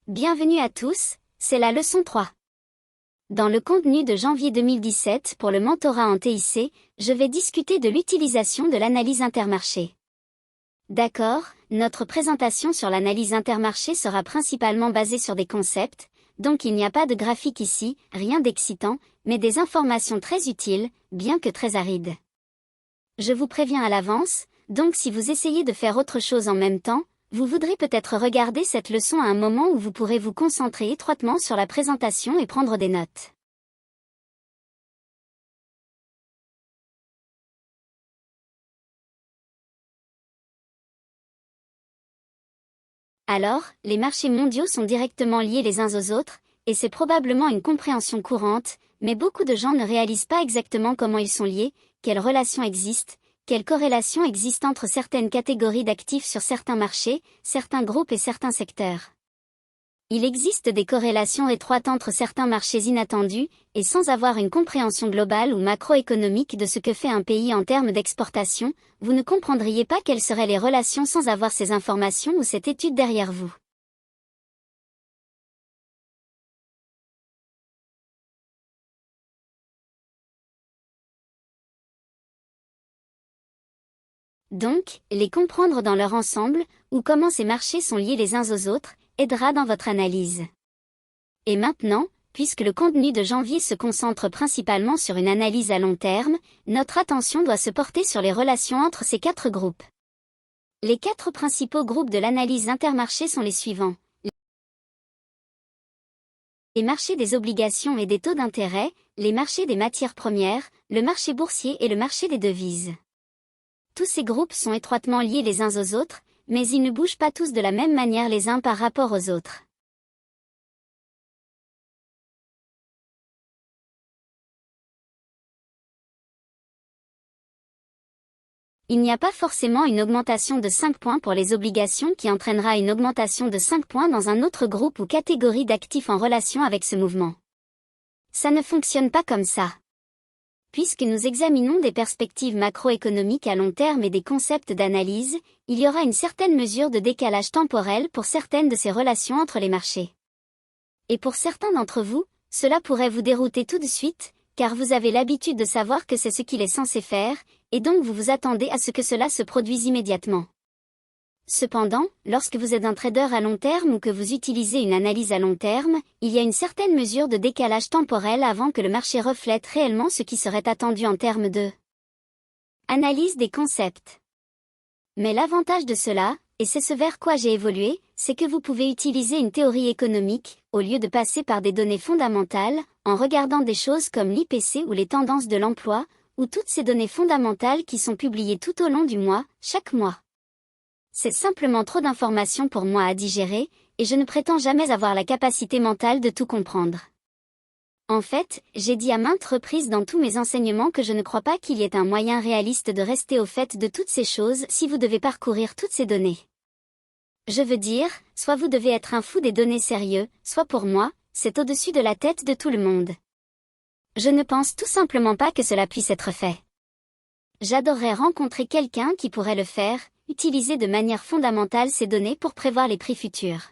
Bienvenue à tous, c'est la leçon 3. Dans le contenu de janvier 2017 pour le mentorat en TIC, je vais discuter de l'utilisation de l'analyse intermarché. D'accord, notre présentation sur l'analyse intermarché sera principalement basée sur des concepts, donc il n'y a pas de graphique ici, rien d'excitant, mais des informations très utiles, bien que très arides. Je vous préviens à l'avance, donc si vous essayez de faire autre chose en même temps, vous voudrez peut-être regarder cette leçon à un moment où vous pourrez vous concentrer étroitement sur la présentation et prendre des notes. Alors, les marchés mondiaux sont directement liés les uns aux autres, et c'est probablement une compréhension courante, mais beaucoup de gens ne réalisent pas exactement comment ils sont liés, quelles relations existent, quelles corrélations existent entre certaines catégories d'actifs sur certains marchés, certains groupes et certains secteurs. Il existe des corrélations étroites entre certains marchés inattendus, et sans avoir une compréhension globale ou macroéconomique de ce que fait un pays en termes d'exportation, vous ne comprendriez pas quelles seraient les relations sans avoir ces informations ou cette étude derrière vous. Donc, les comprendre dans leur ensemble, ou comment ces marchés sont liés les uns aux autres, aidera dans votre analyse. Et maintenant, puisque le contenu de janvier se concentre principalement sur une analyse à long terme, notre attention doit se porter sur les relations entre ces quatre groupes. Les quatre principaux groupes de l'analyse intermarché sont les suivants. Les marchés des obligations et des taux d'intérêt, les marchés des matières premières, le marché boursier et le marché des devises. Tous ces groupes sont étroitement liés les uns aux autres, mais ils ne bougent pas tous de la même manière les uns par rapport aux autres. Il n'y a pas forcément une augmentation de 5 points pour les obligations qui entraînera une augmentation de 5 points dans un autre groupe ou catégorie d'actifs en relation avec ce mouvement. Ça ne fonctionne pas comme ça. Puisque nous examinons des perspectives macroéconomiques à long terme et des concepts d'analyse, il y aura une certaine mesure de décalage temporel pour certaines de ces relations entre les marchés. Et pour certains d'entre vous, cela pourrait vous dérouter tout de suite, car vous avez l'habitude de savoir que c'est ce qu'il est censé faire, et donc vous vous attendez à ce que cela se produise immédiatement. Cependant, lorsque vous êtes un trader à long terme ou que vous utilisez une analyse à long terme, il y a une certaine mesure de décalage temporel avant que le marché reflète réellement ce qui serait attendu en termes de analyse des concepts. Mais l'avantage de cela, et c'est ce vers quoi j'ai évolué, c'est que vous pouvez utiliser une théorie économique, au lieu de passer par des données fondamentales, en regardant des choses comme l'IPC ou les tendances de l'emploi, ou toutes ces données fondamentales qui sont publiées tout au long du mois, chaque mois. C'est simplement trop d'informations pour moi à digérer, et je ne prétends jamais avoir la capacité mentale de tout comprendre. En fait, j'ai dit à maintes reprises dans tous mes enseignements que je ne crois pas qu'il y ait un moyen réaliste de rester au fait de toutes ces choses si vous devez parcourir toutes ces données. Je veux dire, soit vous devez être un fou des données sérieux, soit pour moi, c'est au-dessus de la tête de tout le monde. Je ne pense tout simplement pas que cela puisse être fait. J'adorerais rencontrer quelqu'un qui pourrait le faire, utiliser de manière fondamentale ces données pour prévoir les prix futurs.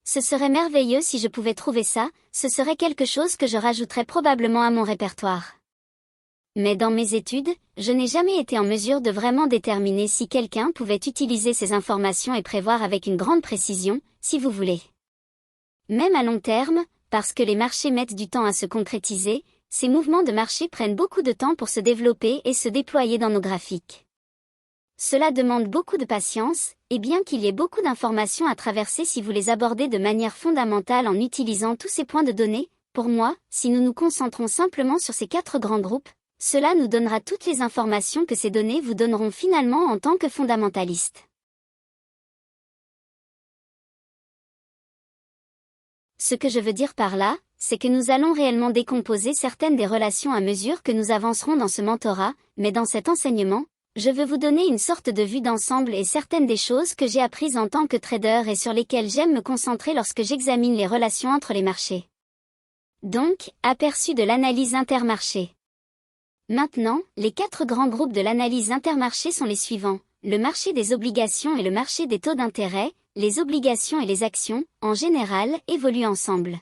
Ce serait merveilleux si je pouvais trouver ça, ce serait quelque chose que je rajouterais probablement à mon répertoire. Mais dans mes études, je n'ai jamais été en mesure de vraiment déterminer si quelqu'un pouvait utiliser ces informations et prévoir avec une grande précision, si vous voulez. Même à long terme, parce que les marchés mettent du temps à se concrétiser, ces mouvements de marché prennent beaucoup de temps pour se développer et se déployer dans nos graphiques. Cela demande beaucoup de patience, et bien qu'il y ait beaucoup d'informations à traverser si vous les abordez de manière fondamentale en utilisant tous ces points de données, pour moi, si nous nous concentrons simplement sur ces quatre grands groupes, cela nous donnera toutes les informations que ces données vous donneront finalement en tant que fondamentalistes. Ce que je veux dire par là, c'est que nous allons réellement décomposer certaines des relations à mesure que nous avancerons dans ce mentorat, mais dans cet enseignement, je veux vous donner une sorte de vue d'ensemble et certaines des choses que j'ai apprises en tant que trader et sur lesquelles j'aime me concentrer lorsque j'examine les relations entre les marchés. Donc, aperçu de l'analyse intermarché. Maintenant, les quatre grands groupes de l'analyse intermarché sont les suivants. le marché des obligations et le marché des taux d'intérêt, les obligations et les actions, en général, évoluent ensemble.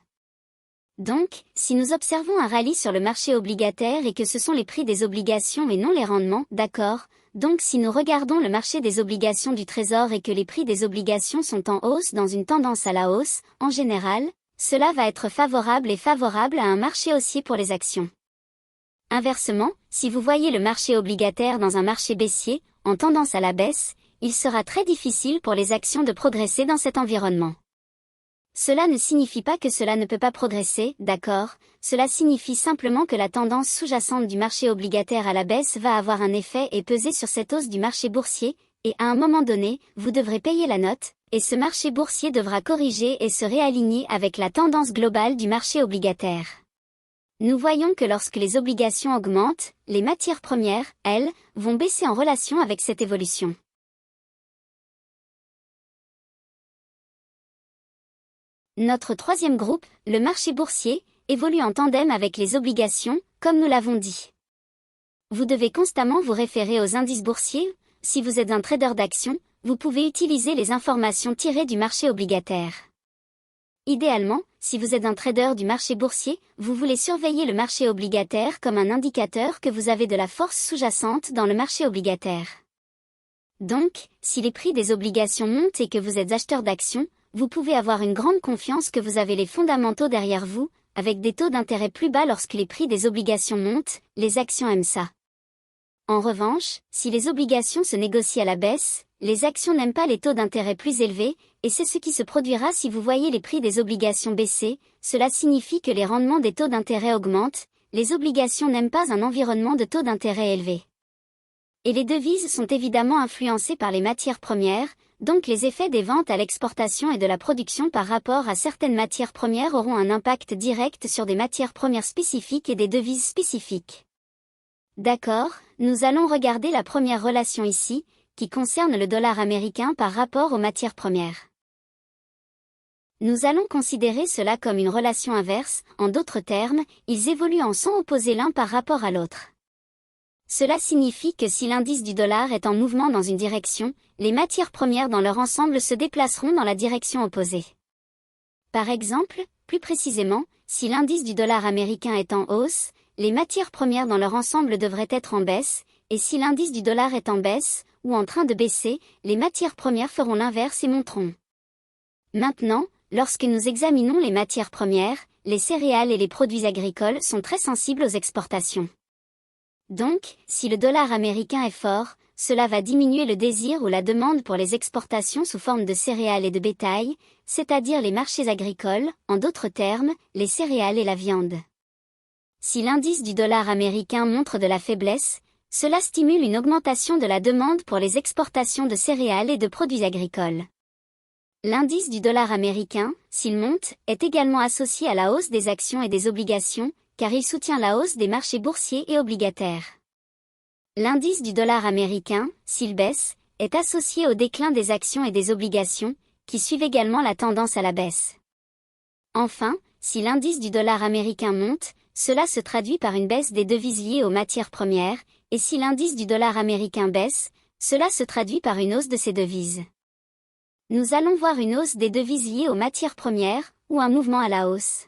Donc, si nous observons un rallye sur le marché obligataire et que ce sont les prix des obligations et non les rendements, d'accord, donc si nous regardons le marché des obligations du Trésor et que les prix des obligations sont en hausse dans une tendance à la hausse, en général, cela va être favorable à un marché haussier pour les actions. Inversement, si vous voyez le marché obligataire dans un marché baissier, en tendance à la baisse, il sera très difficile pour les actions de progresser dans cet environnement. Cela ne signifie pas que cela ne peut pas progresser, d'accord, cela signifie simplement que la tendance sous-jacente du marché obligataire à la baisse va avoir un effet et peser sur cette hausse du marché boursier, et à un moment donné, vous devrez payer la note, et ce marché boursier devra corriger et se réaligner avec la tendance globale du marché obligataire. Nous voyons que lorsque les obligations augmentent, les matières premières, elles, vont baisser en relation avec cette évolution. Notre troisième groupe, le marché boursier, évolue en tandem avec les obligations, comme nous l'avons dit. Vous devez constamment vous référer aux indices boursiers. Si vous êtes un trader d'actions, vous pouvez utiliser les informations tirées du marché obligataire. Idéalement, si vous êtes un trader du marché boursier, vous voulez surveiller le marché obligataire comme un indicateur que vous avez de la force sous-jacente dans le marché obligataire. Donc, si les prix des obligations montent et que vous êtes acheteur d'actions, vous pouvez avoir une grande confiance que vous avez les fondamentaux derrière vous, avec des taux d'intérêt plus bas lorsque les prix des obligations montent, les actions aiment ça. En revanche, si les obligations se négocient à la baisse, les actions n'aiment pas les taux d'intérêt plus élevés, et c'est ce qui se produira si vous voyez les prix des obligations baisser, cela signifie que les rendements des taux d'intérêt augmentent, les obligations n'aiment pas un environnement de taux d'intérêt élevé. Et les devises sont évidemment influencées par les matières premières, donc les effets des ventes à l'exportation et de la production par rapport à certaines matières premières auront un impact direct sur des matières premières spécifiques et des devises spécifiques. D'accord, nous allons regarder la première relation ici, qui concerne le dollar américain par rapport aux matières premières. Nous allons considérer cela comme une relation inverse, en d'autres termes, ils évoluent en sens opposés l'un par rapport à l'autre. Cela signifie que si l'indice du dollar est en mouvement dans une direction, les matières premières dans leur ensemble se déplaceront dans la direction opposée. Par exemple, plus précisément, si l'indice du dollar américain est en hausse, les matières premières dans leur ensemble devraient être en baisse, et si l'indice du dollar est en baisse, ou en train de baisser, les matières premières feront l'inverse et monteront. Maintenant, lorsque nous examinons les matières premières, les céréales et les produits agricoles sont très sensibles aux exportations. Donc, si le dollar américain est fort, cela va diminuer le désir ou la demande pour les exportations sous forme de céréales et de bétail, c'est-à-dire les marchés agricoles, en d'autres termes, les céréales et la viande. Si l'indice du dollar américain montre de la faiblesse, cela stimule une augmentation de la demande pour les exportations de céréales et de produits agricoles. L'indice du dollar américain, s'il monte, est également associé à la hausse des actions et des obligations, car il soutient la hausse des marchés boursiers et obligataires. L'indice du dollar américain, s'il baisse, est associé au déclin des actions et des obligations, qui suivent également la tendance à la baisse. Enfin, si l'indice du dollar américain monte, cela se traduit par une baisse des devises liées aux matières premières, et si l'indice du dollar américain baisse, cela se traduit par une hausse de ces devises. Nous allons voir une hausse des devises liées aux matières premières, ou un mouvement à la hausse.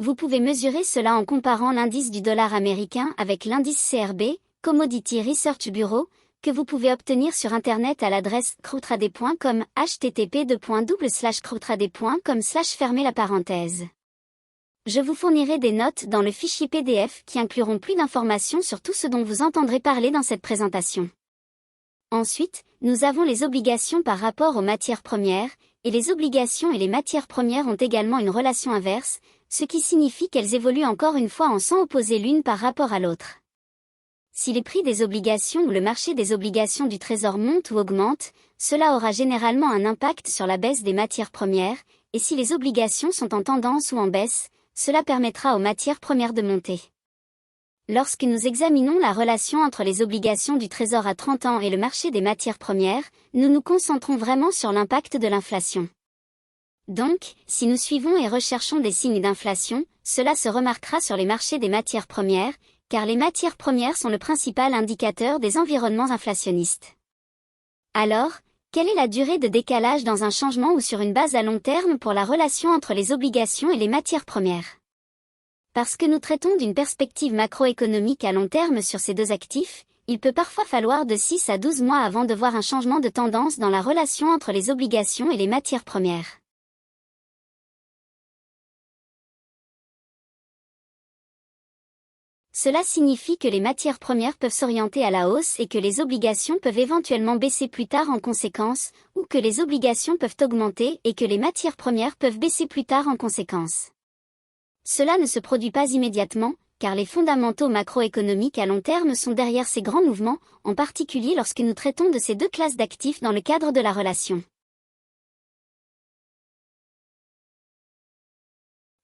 Vous pouvez mesurer cela en comparant l'indice du dollar américain avec l'indice CRB, Commodity Research Bureau, que vous pouvez obtenir sur Internet à l'adresse crowdtrader.com, http://crowdtrader.com/ fermez la parenthèse. Je vous fournirai des notes dans le fichier PDF qui incluront plus d'informations sur tout ce dont vous entendrez parler dans cette présentation. Ensuite, nous avons les obligations par rapport aux matières premières, et les obligations et les matières premières ont également une relation inverse, ce qui signifie qu'elles évoluent encore une fois en sens opposés l'une par rapport à l'autre. Si les prix des obligations ou le marché des obligations du Trésor montent ou augmentent, cela aura généralement un impact sur la baisse des matières premières, et si les obligations sont en tendance ou en baisse, cela permettra aux matières premières de monter. lorsque nous examinons la relation entre les obligations du Trésor à 30 ans et le marché des matières premières, nous nous concentrons vraiment sur l'impact de l'inflation. Donc, si nous suivons et recherchons des signes d'inflation, cela se remarquera sur les marchés des matières premières, car les matières premières sont le principal indicateur des environnements inflationnistes. Alors, quelle est la durée de décalage dans un changement ou sur une base à long terme pour la relation entre les obligations et les matières premières? Parce que nous traitons d'une perspective macroéconomique à long terme sur ces deux actifs, il peut parfois falloir de 6 à 12 mois avant de voir un changement de tendance dans la relation entre les obligations et les matières premières. Cela signifie que les matières premières peuvent s'orienter à la hausse et que les obligations peuvent éventuellement baisser plus tard en conséquence, ou que les obligations peuvent augmenter et que les matières premières peuvent baisser plus tard en conséquence. Cela ne se produit pas immédiatement, car les fondamentaux macroéconomiques à long terme sont derrière ces grands mouvements, en particulier lorsque nous traitons de ces deux classes d'actifs dans le cadre de la relation.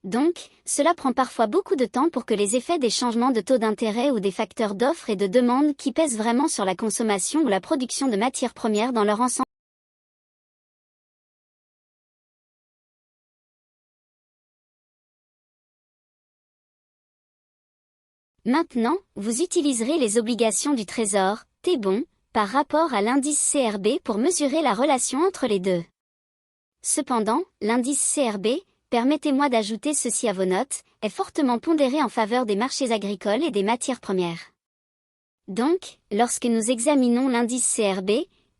Donc, cela prend parfois beaucoup de temps pour que les effets des changements de taux d'intérêt ou des facteurs d'offre et de demande qui pèsent vraiment sur la consommation ou la production de matières premières dans leur ensemble. Maintenant, vous utiliserez les obligations du Trésor, T-bons, par rapport à l'indice CRB pour mesurer la relation entre les deux. Cependant, l'indice CRB, permettez-moi d'ajouter ceci à vos notes, est fortement pondéré en faveur des marchés agricoles et des matières premières. Donc, lorsque nous examinons l'indice CRB,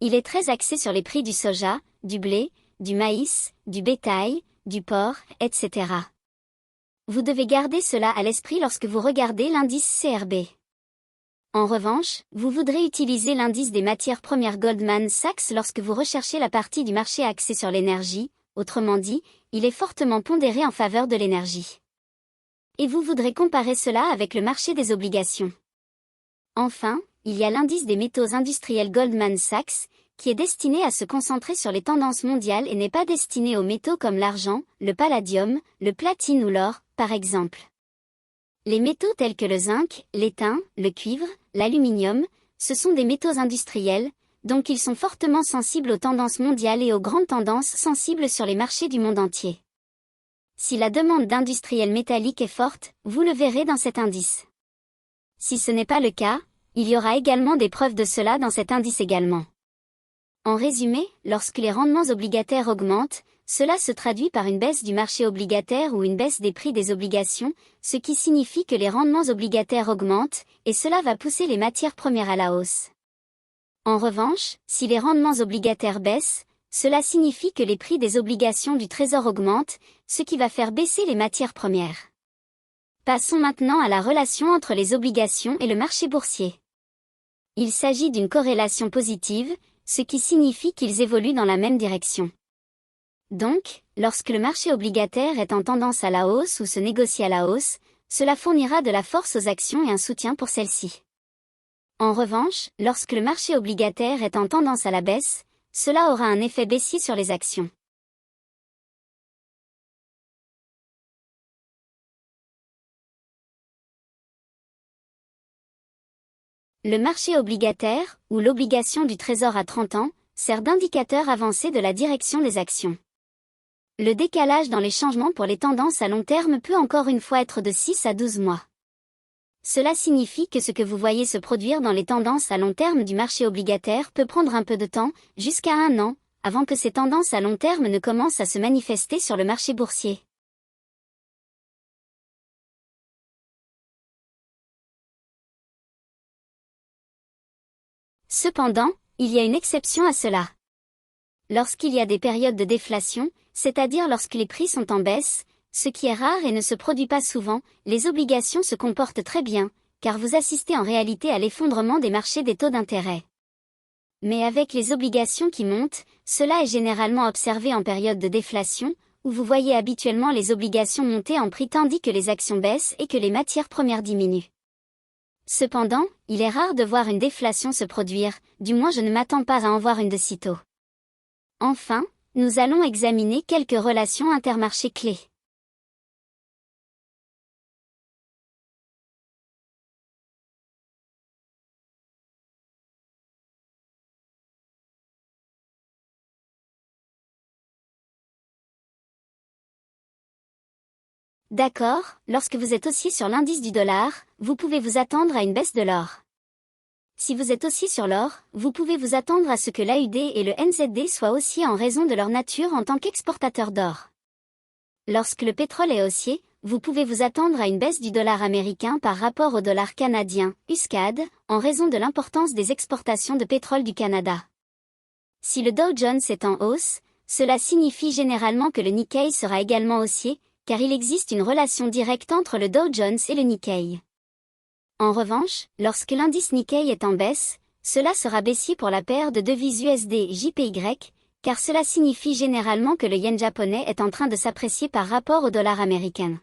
il est très axé sur les prix du soja, du blé, du maïs, du bétail, du porc, etc. Vous devez garder cela à l'esprit lorsque vous regardez l'indice CRB. En revanche, vous voudrez utiliser l'indice des matières premières Goldman Sachs lorsque vous recherchez la partie du marché axée sur l'énergie, autrement dit, il est fortement pondéré en faveur de l'énergie. Et vous voudrez comparer cela avec le marché des obligations. Enfin, il y a l'indice des métaux industriels Goldman Sachs, qui est destiné à se concentrer sur les tendances mondiales et n'est pas destiné aux métaux comme l'argent, le palladium, le platine ou l'or, par exemple. Les métaux tels que le zinc, l'étain, le cuivre, l'aluminium, ce sont des métaux industriels, donc ils sont fortement sensibles aux tendances mondiales et aux grandes tendances sensibles sur les marchés du monde entier. Si la demande d'industriels métalliques est forte, vous le verrez dans cet indice. Si ce n'est pas le cas, il y aura également des preuves de cela dans cet indice également. En résumé, lorsque les rendements obligataires augmentent, cela se traduit par une baisse du marché obligataire ou une baisse des prix des obligations, ce qui signifie que les rendements obligataires augmentent, et cela va pousser les matières premières à la hausse. En revanche, si les rendements obligataires baissent, cela signifie que les prix des obligations du Trésor augmentent, ce qui va faire baisser les matières premières. Passons maintenant à la relation entre les obligations et le marché boursier. Il s'agit d'une corrélation positive, ce qui signifie qu'ils évoluent dans la même direction. Donc, lorsque le marché obligataire est en tendance à la hausse ou se négocie à la hausse, cela fournira de la force aux actions et un soutien pour celles-ci. En revanche, lorsque le marché obligataire est en tendance à la baisse, cela aura un effet baissier sur les actions. Le marché obligataire, ou l'obligation du Trésor à 30 ans, sert d'indicateur avancé de la direction des actions. Le décalage dans les changements pour les tendances à long terme peut encore une fois être de 6 à 12 mois. Cela signifie que ce que vous voyez se produire dans les tendances à long terme du marché obligataire peut prendre un peu de temps, jusqu'à 1 an, avant que ces tendances à long terme ne commencent à se manifester sur le marché boursier. Cependant, il y a une exception à cela. Lorsqu'il y a des périodes de déflation, c'est-à-dire lorsque les prix sont en baisse, ce qui est rare et ne se produit pas souvent, les obligations se comportent très bien, car vous assistez en réalité à l'effondrement des marchés des taux d'intérêt. Mais avec les obligations qui montent, cela est généralement observé en période de déflation, où vous voyez habituellement les obligations monter en prix tandis que les actions baissent et que les matières premières diminuent. Cependant, il est rare de voir une déflation se produire, du moins je ne m'attends pas à en voir une de sitôt. Enfin, nous allons examiner quelques relations intermarchés clés. D'accord, lorsque vous êtes haussier sur l'indice du dollar, vous pouvez vous attendre à une baisse de l'or. Si vous êtes haussier sur l'or, vous pouvez vous attendre à ce que l'AUD et le NZD soient haussiers en raison de leur nature en tant qu'exportateurs d'or. Lorsque le pétrole est haussier, vous pouvez vous attendre à une baisse du dollar américain par rapport au dollar canadien, USCAD, en raison de l'importance des exportations de pétrole du Canada. Si le Dow Jones est en hausse, cela signifie généralement que le Nikkei sera également haussier, car il existe une relation directe entre le Dow Jones et le Nikkei. En revanche, lorsque l'indice Nikkei est en baisse, cela sera baissier pour la paire de devises USD-JPY, car cela signifie généralement que le yen japonais est en train de s'apprécier par rapport au dollar américain.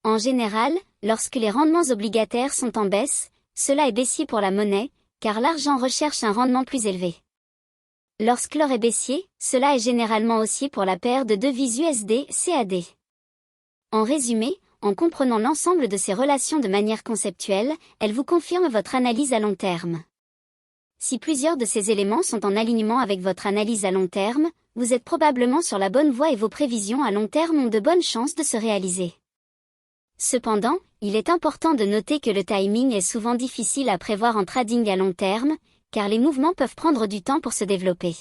En général, lorsque les rendements obligataires sont en baisse, cela est baissier pour la monnaie, car l'argent recherche un rendement plus élevé. Lorsque l'or est baissier, cela est généralement haussier pour la paire de devises USD-CAD. En résumé, en comprenant l'ensemble de ces relations de manière conceptuelle, elles vous confirment votre analyse à long terme. Si plusieurs de ces éléments sont en alignement avec votre analyse à long terme, vous êtes probablement sur la bonne voie et vos prévisions à long terme ont de bonnes chances de se réaliser. Cependant, il est important de noter que le timing est souvent difficile à prévoir en trading à long terme, car les mouvements peuvent prendre du temps pour se développer.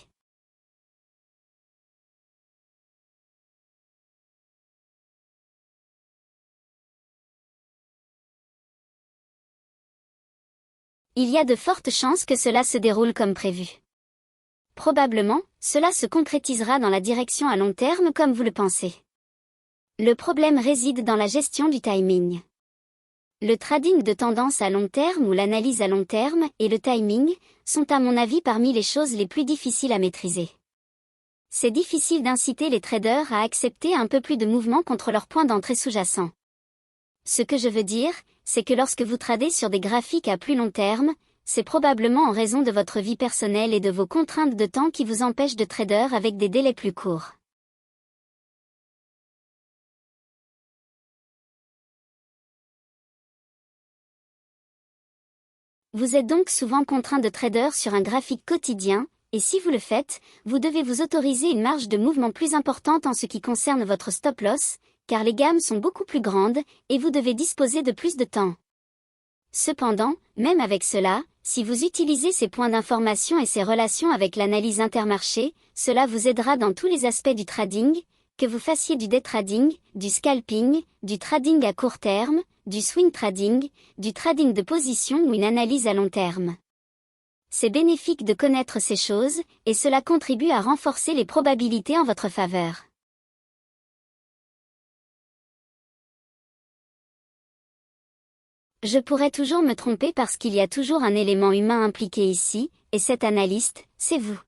Il y a de fortes chances que cela se déroule comme prévu. Probablement, cela se concrétisera dans la direction à long terme comme vous le pensez. Le problème réside dans la gestion du timing. Le trading de tendance à long terme ou l'analyse à long terme et le timing sont à mon avis parmi les choses les plus difficiles à maîtriser. C'est difficile d'inciter les traders à accepter un peu plus de mouvement contre leur point d'entrée sous-jacent. Ce que je veux dire, c'est que lorsque vous tradez sur des graphiques à plus long terme, c'est probablement en raison de votre vie personnelle et de vos contraintes de temps qui vous empêchent de trader avec des délais plus courts. Vous êtes donc souvent contraint de trader sur un graphique quotidien, et si vous le faites, vous devez vous autoriser une marge de mouvement plus importante en ce qui concerne votre stop-loss, car les gammes sont beaucoup plus grandes, et vous devez disposer de plus de temps. Cependant, même avec cela, si vous utilisez ces points d'information et ces relations avec l'analyse intermarché, cela vous aidera dans tous les aspects du trading, que vous fassiez du day trading, du scalping, du trading à court terme, du swing trading, du trading de position ou une analyse à long terme. C'est bénéfique de connaître ces choses, et cela contribue à renforcer les probabilités en votre faveur. Je pourrais toujours me tromper parce qu'il y a toujours un élément humain impliqué ici, et cet analyste, c'est vous.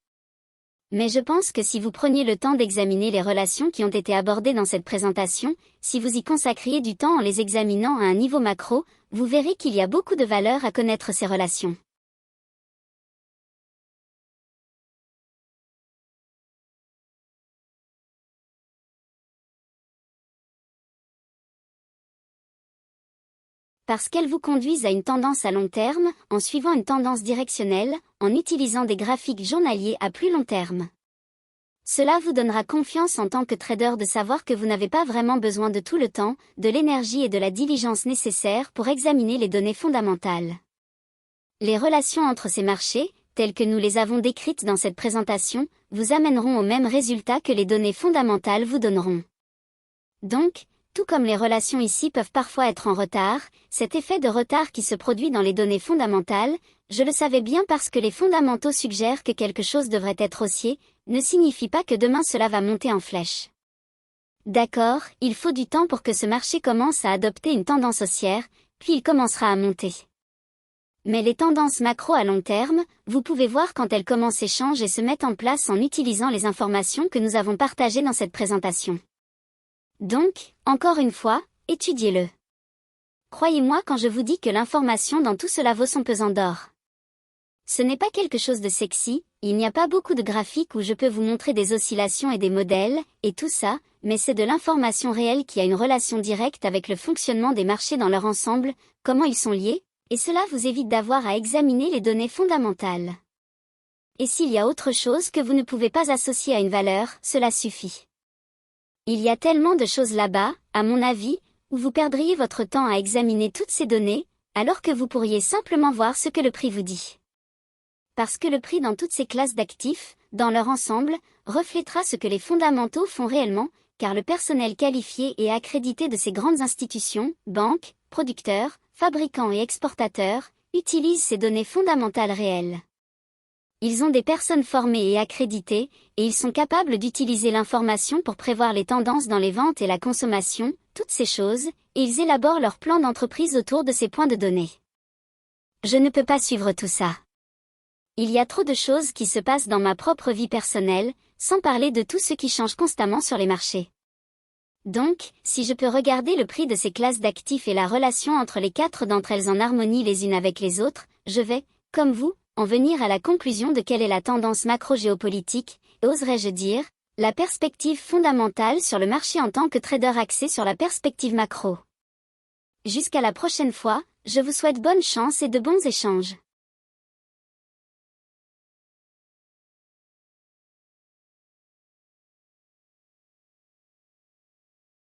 Mais je pense que si vous preniez le temps d'examiner les relations qui ont été abordées dans cette présentation, si vous y consacriez du temps en les examinant à un niveau macro, vous verrez qu'il y a beaucoup de valeur à connaître ces relations. Parce qu'elles vous conduisent à une tendance à long terme, en suivant une tendance directionnelle, en utilisant des graphiques journaliers à plus long terme. Cela vous donnera confiance en tant que trader de savoir que vous n'avez pas vraiment besoin de tout le temps, de l'énergie et de la diligence nécessaires pour examiner les données fondamentales. Les relations entre ces marchés, telles que nous les avons décrites dans cette présentation, vous amèneront au même résultat que les données fondamentales vous donneront. Donc, tout comme les relations ici peuvent parfois être en retard, cet effet de retard qui se produit dans les données fondamentales, je le savais bien parce que les fondamentaux suggèrent que quelque chose devrait être haussier, ne signifie pas que demain cela va monter en flèche. D'accord, il faut du temps pour que ce marché commence à adopter une tendance haussière, puis il commencera à monter. Mais les tendances macro à long terme, vous pouvez voir quand elles commencent et changent et se mettent en place en utilisant les informations que nous avons partagées dans cette présentation. Donc, encore une fois, étudiez-le. Croyez-moi quand je vous dis que l'information dans tout cela vaut son pesant d'or. Ce n'est pas quelque chose de sexy, il n'y a pas beaucoup de graphiques où je peux vous montrer des oscillations et des modèles, et tout ça, mais c'est de l'information réelle qui a une relation directe avec le fonctionnement des marchés dans leur ensemble, comment ils sont liés, et cela vous évite d'avoir à examiner les données fondamentales. Et s'il y a autre chose que vous ne pouvez pas associer à une valeur, cela suffit. Il y a tellement de choses là-bas, à mon avis, où vous perdriez votre temps à examiner toutes ces données, alors que vous pourriez simplement voir ce que le prix vous dit. Parce que le prix dans toutes ces classes d'actifs, dans leur ensemble, reflètera ce que les fondamentaux font réellement, car le personnel qualifié et accrédité de ces grandes institutions, banques, producteurs, fabricants et exportateurs, utilisent ces données fondamentales réelles. Ils ont des personnes formées et accréditées, et ils sont capables d'utiliser l'information pour prévoir les tendances dans les ventes et la consommation, toutes ces choses, et ils élaborent leur plan d'entreprise autour de ces points de données. Je ne peux pas suivre tout ça. Il y a trop de choses qui se passent dans ma propre vie personnelle, sans parler de tout ce qui change constamment sur les marchés. Donc, si je peux regarder le prix de ces classes d'actifs et la relation entre les 4 d'entre elles en harmonie les unes avec les autres, je vais, comme vous, en venir à la conclusion de quelle est la tendance macro-géopolitique, et oserais-je dire, la perspective fondamentale sur le marché en tant que trader axé sur la perspective macro. Jusqu'à la prochaine fois, je vous souhaite bonne chance et de bons échanges.